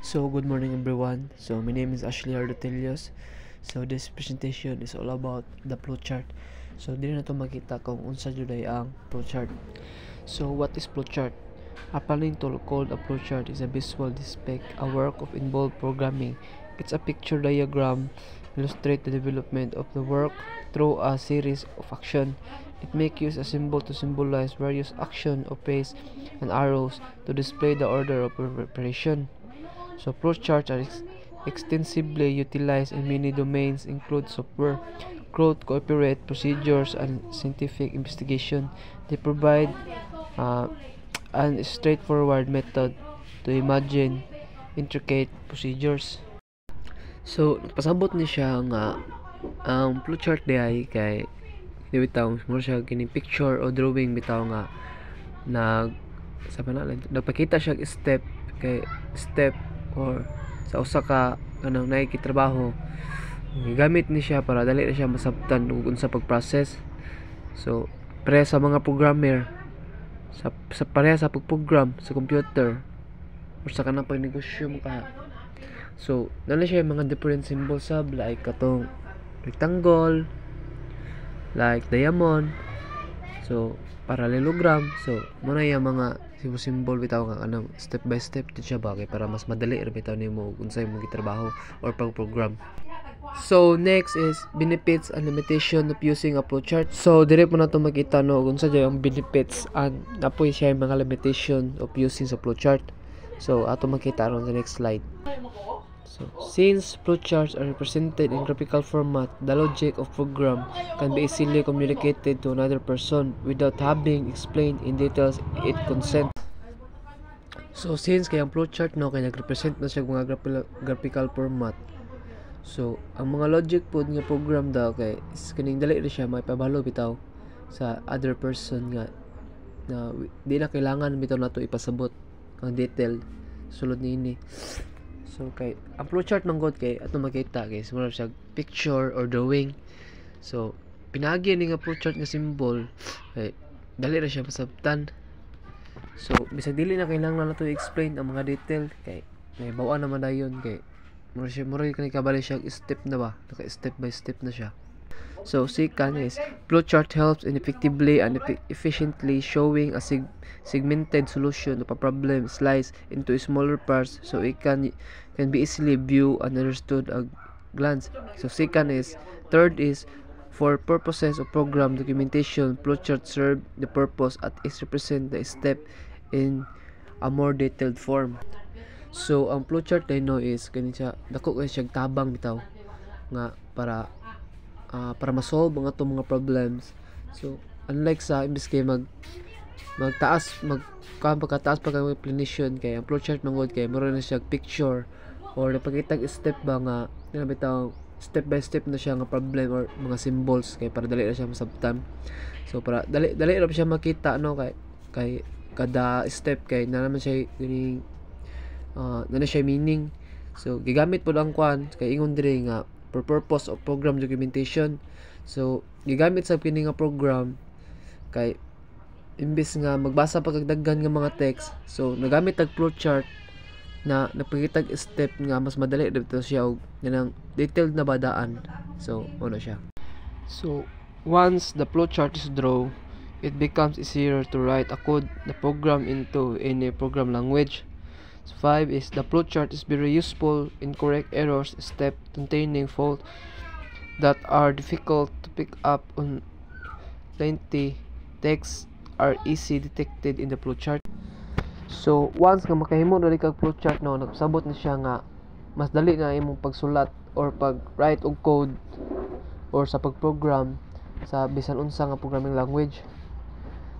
So good morning everyone. So my name is Ashley Ardotelios. So this presentation is all about the flowchart. So dili na to makita kung unsa jud ay ang flowchart. So what is flowchart? A planning tool called a flowchart is a visual display, a work of involved programming. It's a picture diagram illustrate the development of the work through a series of action. It makes use a symbol to symbolize various action or phase and arrows to display the order of preparation. So flowcharts are extensively utilized in many domains, include software, code, copyright, procedures, and scientific investigation. They provide uh, a straightforward method to imagine intricate procedures. So, pasabot ni siya nga ang flowchart di ay kay di bitaw mo siya kini picture o drawing bitaw nga nag sa pangalan nagpakita siya step or sa usa ka kanang nakikitrabaho gamit ni siya para dali na siya masabtan ug unsa pag-process. So pareha sa mga programmer sa pareha sa pag-program sa computer or sa kanang pagnegosyo mo ka. So nana siya mga different symbols sab like katong rectangle, like diamond, so parallelogram. So mo na yung mga symbol bitaw nga anong step by step din siya ba kay para mas madali ra bitaw nimo unsay imong gitrabaho or pag-program. So next is benefits and limitation of using a flowchart. So dire po na to makita no unsa jay ang benefits and napoy siya yung mga limitation of using sa flowchart. So ato makita ron sa next slide. So, since flowcharts are represented in graphical format, the logic of program can be easily communicated to another person without having explained in details its consent. So, since kay ang flowchart no kay nag-represent na siya mga graphical format. So, ang mga logic pod nga program daw kay kining dali ra siya maipabalo bitaw sa other person nga na di na kailangan bitaw nato ipasabot ang detail sulod niini. So kay ang flowchart man gud kay ato makita kay sumara siya picture or drawing. So pinagi ni nga flowchart nga symbol kay dali ra siya masabtan. So bisag dili na kailangan nato i-explain ang mga detail kay may bawa naman dayon kay mura kani kabali siya step na ba naka step by step na siya. So second is flowchart helps in effectively and efficiently showing a segmented solution of a problem sliced into smaller parts so it can be easily viewed and understood at glance. So third is for purposes of program documentation, flowchart serve the purpose at is represent the step in a more detailed form. So ang flowchart dino is kani siya dako kay siya tabang bitaw nga para ma-solve ang atong mga problems. So unlike sa imbis kay pagkataas pa kay explanation kay ang flowchart mangod kay mura na siya picture or napakitag step ba nga bitaw step by step na siya nga problem or mga symbols kay para dali ra siya masabtan. So para dali ra siya makita no kay kada step kay na naman siya gini na siya meaning. So gigamit pod ang kwan kay ingon diri nga for purpose of program documentation. So gigamit sa kini nga program kay imbis nga magbasa pa kag daghan nga mga text, so nagamit tag flowchart na nagpakitag step nga mas madali dito siya og ganang detailed na badaan. So ano siya. So once the flowchart is drawn, it becomes easier to write a code the program into any program language. 5 is the flowchart is very useful in correct errors step containing fault that are difficult to pick up on lengthy text are easy detected in the flowchart. So once nga makahimo dali kag flowchart no nagsabot na siya nga mas dali na imong pagsulat or pag-write og code or sa pag-program sa bisan unsa nga programming language.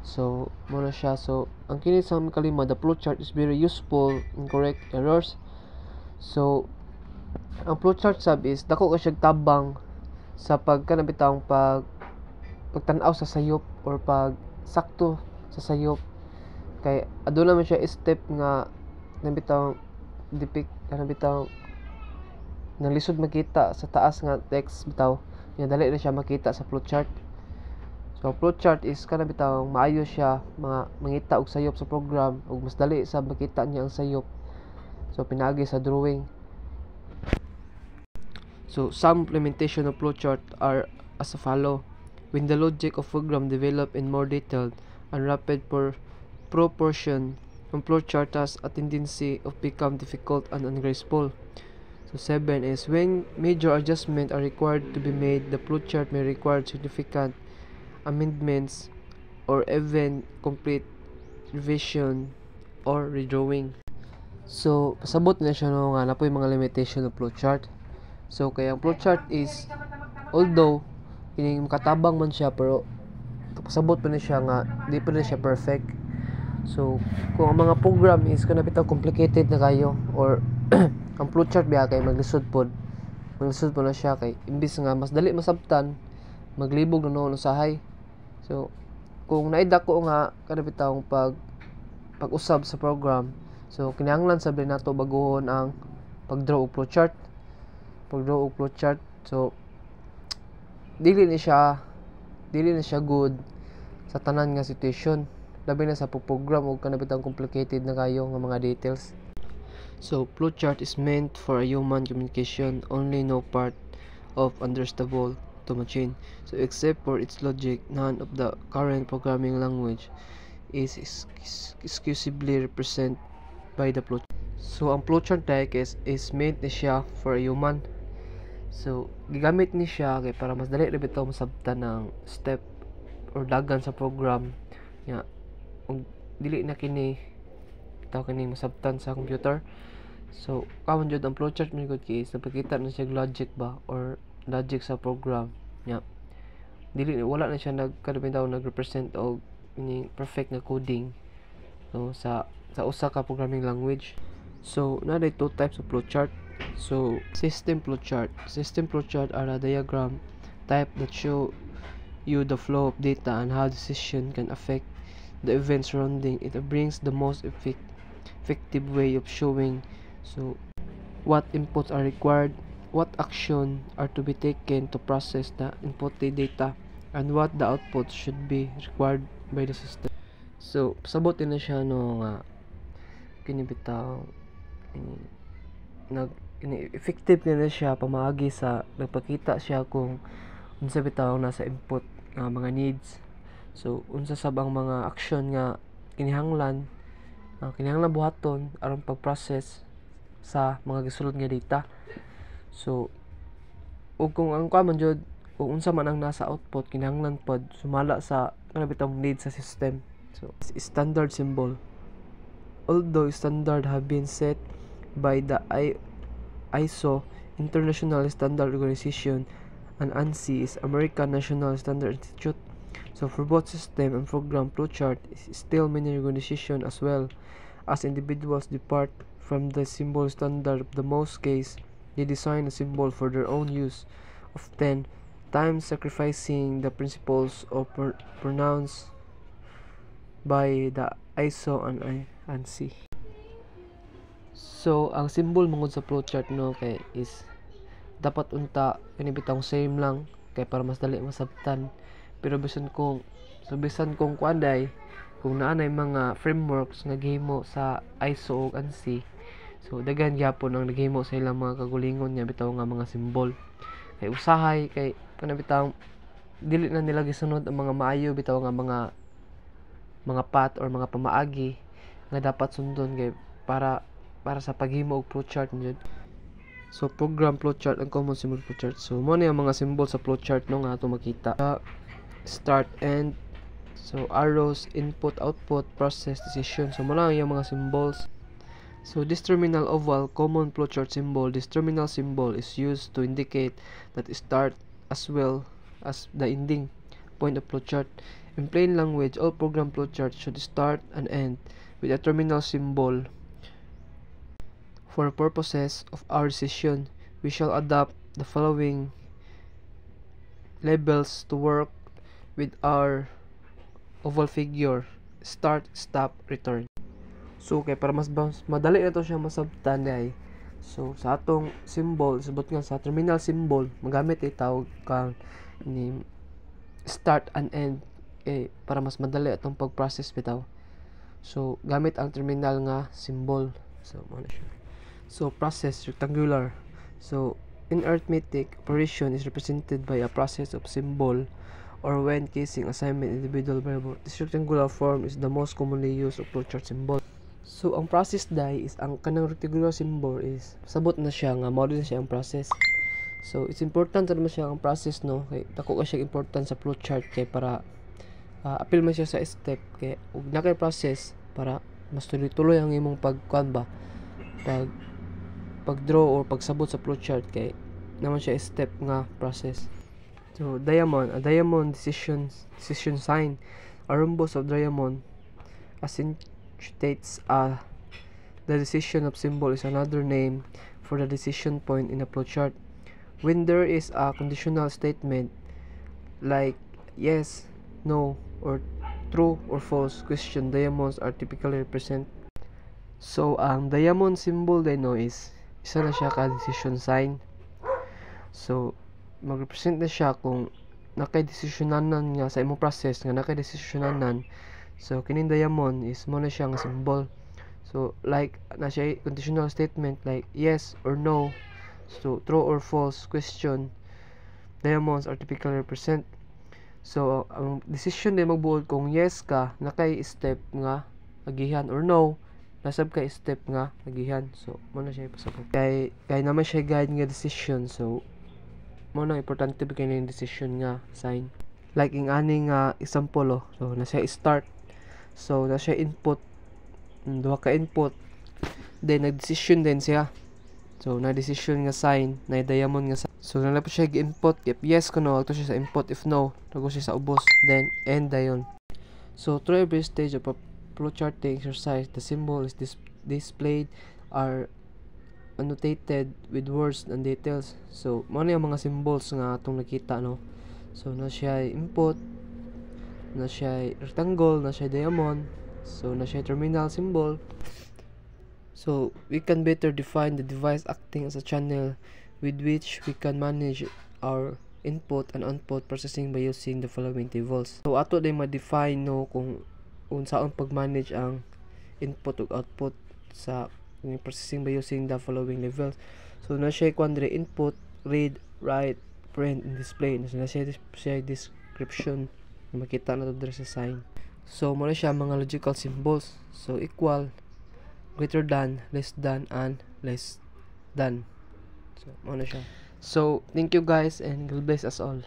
So muna siya. So ang kini sa kalima, the flowchart is very useful in correct errors. So ang flowchart sab is dako ka siya tabang sa pagkanabitang pagtan-aw sa sayop or pag sakto sa sayop kay aduna man siya step nga nabitaw depict nabitaw nang lisod makita sa taas nga text bitaw nya dali na siya makita sa flowchart. So flowchart is kana bitaw maayo siya mga mangita og sayop sa program ug mas dali sa makita niya ang sayop So pinaagi sa drawing. So some implementation of flowchart are as follow. When the logic of program develop in more detailed and rapid proportion, ang flowchart has a tendency of become difficult and ungraceful. So 7 is when major adjustments are required to be made, the flowchart may require significant amendments or even complete revision or redrawing. So pasabot na siya no nga napoy mga limitation ng flowchart. So kaya ang flowchart is although kini makatabang man siya pero pasabot pa na siya nga di pa na siya perfect. So kung ang mga program is kana bitaw complicated na kayo or ang flowchart biya kay maglisod po na siya kay imbis nga mas dali masabtan maglibog na noon usahay. So kung naida ko nga kana bitaw pag-usab sa program, so kinahanglan sabi nato baguhon ang pagdraw og flowchart. So dili na siya good sa tanan nga situation, labi na sa program og kana bitang complicated na kayo nga mga details. So flowchart is meant for a human communication, only no part of understandable to machine. So except for its logic, none of the current programming language is exclusively represented by the flowchart. So ang flowchart diagram is meant na siya for a human. So gigamit ni siya kay para mas dali ra bitaw masabtan ng step or dagan sa program nya ug dili na kini bitaw kini masabtan sa computer. So karon jud ang flowchart man gud kay napakita na siya logic ba or logic sa program nya dili wala na siya nag-represent og ini perfect na coding so sa usa ka programming language. So naday two types of flowchart. So system flowchart are a diagram type that show you the flow of data and how decision can affect the events surrounding it. Brings the most effective way of showing so what inputs are required, what action are to be taken to process the inputted data, and what the output should be required by the system. So pasabot na siya no nga kini bitaw effective na siya pamaagi sa nagpakita siya kung unsa bitaw nasa input nga mga needs. So unsa sab ang mga action nga kinahanglan buhaton aron pag-process sa mga gisulod nga data. So ug kung ang man jud kung unsa man ang nasa output kinahanglan pod sumala sa kana bitaw need sa system. So standard symbol, although standard have been set by the ISO International Standard Organization and ANSI is American National Standard Institute. So for both system and program flowchart is still many organizations as well as individuals depart from the symbol standard. The most case they design a symbol for their own use, often times sacrificing the principles of pronounced by the ISO and ANSI. So ang symbol mangod sa flowchart no kay is dapat unta kini bitang same lang kay para mas dali masabtan. Pero bisan kung kuanday kung naanay mga frameworks nga gihimo sa ISO ug ANSI, so daghan gyapon ang naghimo sa ilang mga kagulingon nga bitaw nga mga symbol. Kay usahay kay kana bitaw dili na nila gisunod ang mga maayo bitaw nga mga path or mga pamaagi nga dapat sundon kay para sa paghimo og flowchart jud. So program flowchart ang common symbol flowchart. So mo ni ang mga symbol sa flowchart no nga ato makita. Start, end, so arrows, input, output, process, decision. So mo lang yung mga symbols. So this terminal oval common flowchart symbol, this terminal symbol is used to indicate that start as well as the ending point of flowchart. In plain language, all program flowcharts should start and end with a terminal symbol. For purposes of our decision, we shall adopt the following labels to work with our oval figure: start, stop, return. So kay para mas madali na to siya masabtan ay. So sa atong symbol, subot nga sa terminal symbol, magamit tawag kang ni start and end para mas madali atong pag-process bitaw. So gamit ang terminal nga symbol. So mo na siya. So process rectangular. So in arithmetic, operation is represented by a process of symbol or when casing assignment individual variable. This rectangular form is the most commonly used of flowchart symbol. So ang process die is ang kanang rectangular symbol is sabot na siya nga mao din siya ang process. So it's important naman siya ang process no kay dako ka siya important sa flowchart kay para apil man siya sa step kay ug na kay process para mas tuloy-tuloy ang imong pagkuan ba pag-draw or pagsabot sa flowchart kay naman siya step nga process. So diamond, a diamond decision sign, a rhombus of diamond accentuates the decision of symbol is another name for the decision point in a flowchart. When there is a conditional statement like yes, no, or true or false question, diamonds are typically represent. So ang diamond symbol din no is isa na siya ka decision sign. So mag-represent na siya kung nakay-desisyonanan nga sa imong process nga nakay-desisyonanan. So kining diamond is mo na siya nga symbol. So like na siya conditional statement like yes or no. So true or false question, diamonds are typically represent. So ang decision din magbuod kung yes ka nakay step nga agihan or no nasab ka step nga agihan. So mo na siya pasabot kay naman siya guide nga decision. So mo na importante ba kay ning decision nga sign like ing aning example so na siya start, so na siya input, duha ka input, then nag-decision din siya. So na decision nga sign na diamond nga sign. So na po siya gi-input if yes kuno agto siya sa input, if no tago siya sa ubos, then end dayon. So through every stage of a flowcharting exercise, the symbol is displayed are annotated with words and details. So mo na yung mga symbols nga atong nakita no. So na siya input, na siya rectangle, na siya diamond, so na siya terminal symbol. So we can better define the device acting as a channel with which we can manage our input and output processing by using the following tables. So ato din ma-define no kung unsaon pag-manage ang input ug output sa processing by using the following levels. So na siya quadre input, read, write, print, and display. So na siya description na makita na to sa sign. So mo na siya mga logical symbols. So equal, greater than, less than, and less than. So mo na siya. So thank you guys and God bless us all.